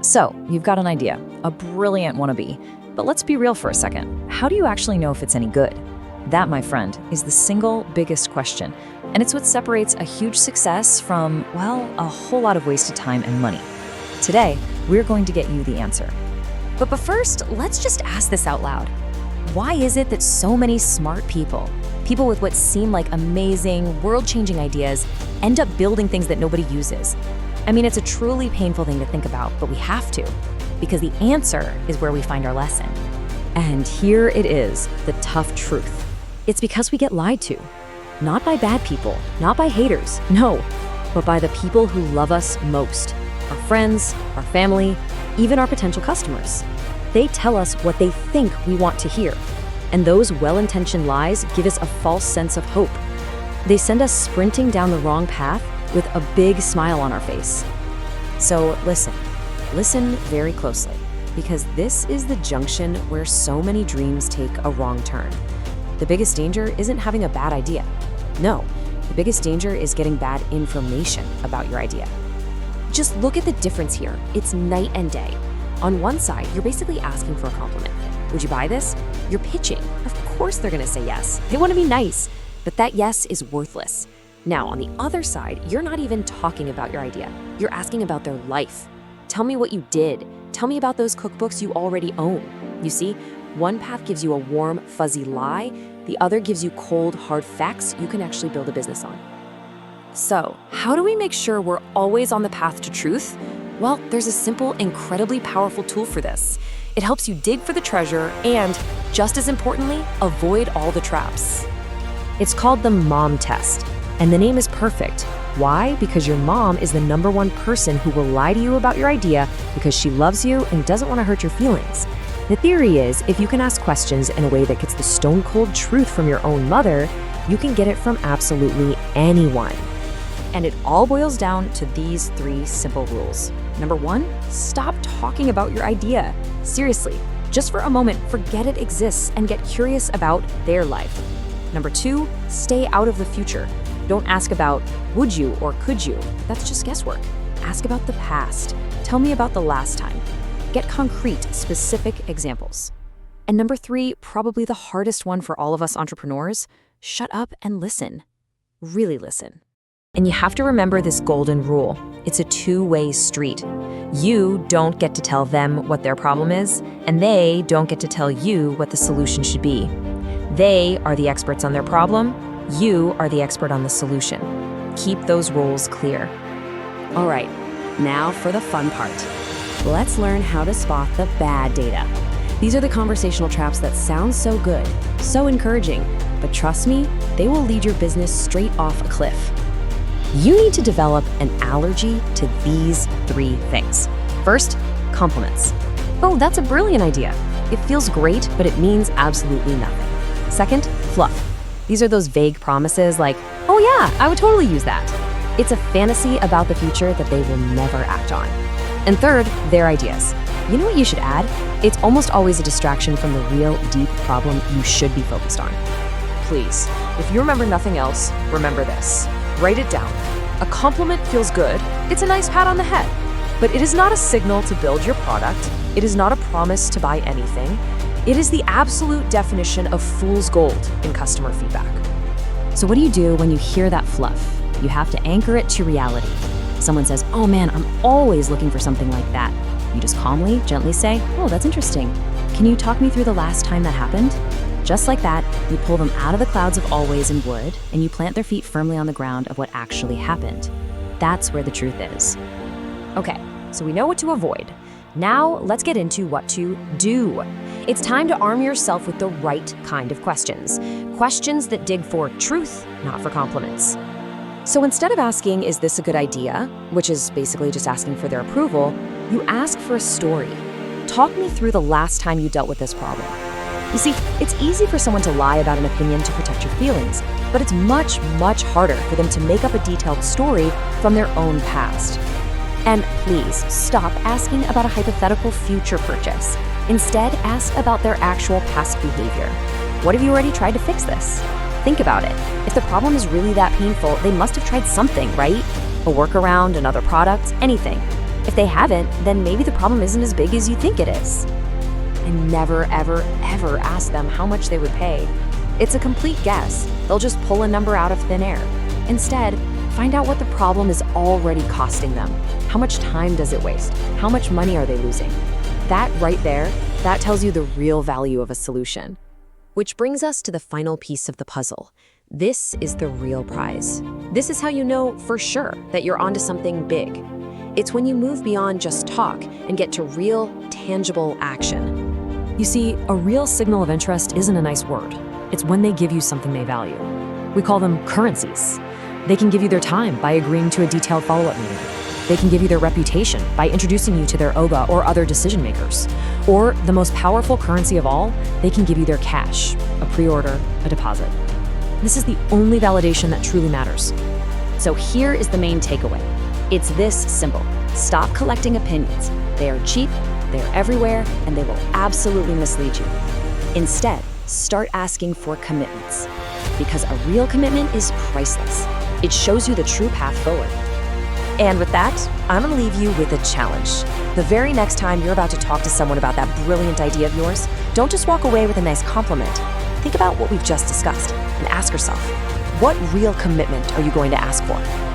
So, you've got an idea, a brilliant wannabe. But let's be real for a second. How do you actually know if it's any good? That, my friend, is the single biggest question. And it's what separates a huge success from, well, a whole lot of wasted time and money. Today, we're going to get you the answer. But first, let's just ask this out loud. Why is it that so many smart people with what seem like amazing, world-changing ideas, end up building things that nobody uses? I mean, it's a truly painful thing to think about, but we have to, because the answer is where we find our lesson. And here it is, the tough truth. It's because we get lied to. Not by bad people, not by haters, no, but by the people who love us most. Our friends, our family, even our potential customers. They tell us what they think we want to hear. And those well-intentioned lies give us a false sense of hope. They send us sprinting down the wrong path with a big smile on our face. So listen very closely, because this is the junction where so many dreams take a wrong turn. The biggest danger isn't having a bad idea. No, the biggest danger is getting bad information about your idea. Just look at the difference here. It's night and day. On one side, you're basically asking for a compliment. Would you buy this? You're pitching. Of course they're gonna say yes. They wanna be nice, but that yes is worthless. Now, on the other side, you're not even talking about your idea. You're asking about their life. Tell me what you did. Tell me about those cookbooks you already own. You see, one path gives you a warm, fuzzy lie. The other gives you cold, hard facts you can actually build a business on. So, how do we make sure we're always on the path to truth? Well, there's a simple, incredibly powerful tool for this. It helps you dig for the treasure and, just as importantly, avoid all the traps. It's called the mom test, and the name is perfect. Why? Because your mom is the #1 person who will lie to you about your idea because she loves you and doesn't want to hurt your feelings. The theory is, if you can ask questions in a way that gets the stone-cold truth from your own mother, you can get it from absolutely anyone. And it all boils down to these 3 simple rules. Number 1, stop talking about your idea. Seriously, just for a moment, forget it exists and get curious about their life. Number 2, stay out of the future. Don't ask about would you or could you. That's just guesswork. Ask about the past. Tell me about the last time. Get concrete, specific examples. And number 3, probably the hardest one for all of us entrepreneurs, shut up and listen. Really listen. And you have to remember this golden rule. It's a two-way street. You don't get to tell them what their problem is, and they don't get to tell you what the solution should be. They are the experts on their problem. You are the expert on the solution. Keep those rules clear. All right, now for the fun part. Let's learn how to spot the bad data. These are the conversational traps that sound so good, so encouraging, but trust me, they will lead your business straight off a cliff. You need to develop an allergy to these 3 things. First, compliments. Oh, that's a brilliant idea. It feels great, but it means absolutely nothing. Second, fluff. These are those vague promises like, oh yeah, I would totally use that. It's a fantasy about the future that they will never act on. And third, their ideas. You know what you should add? It's almost always a distraction from the real, deep problem you should be focused on. Please, if you remember nothing else, remember this. Write it down. A compliment feels good. It's a nice pat on the head. But it is not a signal to build your product. It is not a promise to buy anything. It is the absolute definition of fool's gold in customer feedback. So what do you do when you hear that fluff? You have to anchor it to reality. Someone says, oh man, I'm always looking for something like that. You just calmly, gently say, oh, that's interesting. Can you talk me through the last time that happened? Just like that, you pull them out of the clouds of always and would, and you plant their feet firmly on the ground of what actually happened. That's where the truth is. Okay, so we know what to avoid. Now let's get into what to do. It's time to arm yourself with the right kind of questions. Questions that dig for truth, not for compliments. So instead of asking, is this a good idea, which is basically just asking for their approval, you ask for a story. Talk me through the last time you dealt with this problem. You see, it's easy for someone to lie about an opinion to protect your feelings, but it's much, much harder for them to make up a detailed story from their own past. And please, stop asking about a hypothetical future purchase. Instead, ask about their actual past behavior. What have you already tried to fix this? Think about it. If the problem is really that painful, they must have tried something, right? A workaround, another product, anything. If they haven't, then maybe the problem isn't as big as you think it is. And never, ever, ever ask them how much they would pay. It's a complete guess. They'll just pull a number out of thin air. Instead, find out what the problem is already costing them. How much time does it waste? How much money are they losing? That right there, that tells you the real value of a solution. Which brings us to the final piece of the puzzle. This is the real prize. This is how you know for sure that you're onto something big. It's when you move beyond just talk and get to real, tangible action. You see, a real signal of interest isn't a nice word. It's when they give you something they value. We call them currencies. They can give you their time by agreeing to a detailed follow-up meeting. They can give you their reputation by introducing you to their OGA or other decision makers. Or, the most powerful currency of all, they can give you their cash, a pre-order, a deposit. This is the only validation that truly matters. So here is the main takeaway. It's this simple. Stop collecting opinions. They are cheap, they're everywhere, and they will absolutely mislead you. Instead, start asking for commitments. Because a real commitment is priceless. It shows you the true path forward. And with that, I'm gonna leave you with a challenge. The very next time you're about to talk to someone about that brilliant idea of yours, don't just walk away with a nice compliment. Think about what we've just discussed and ask yourself, what real commitment are you going to ask for?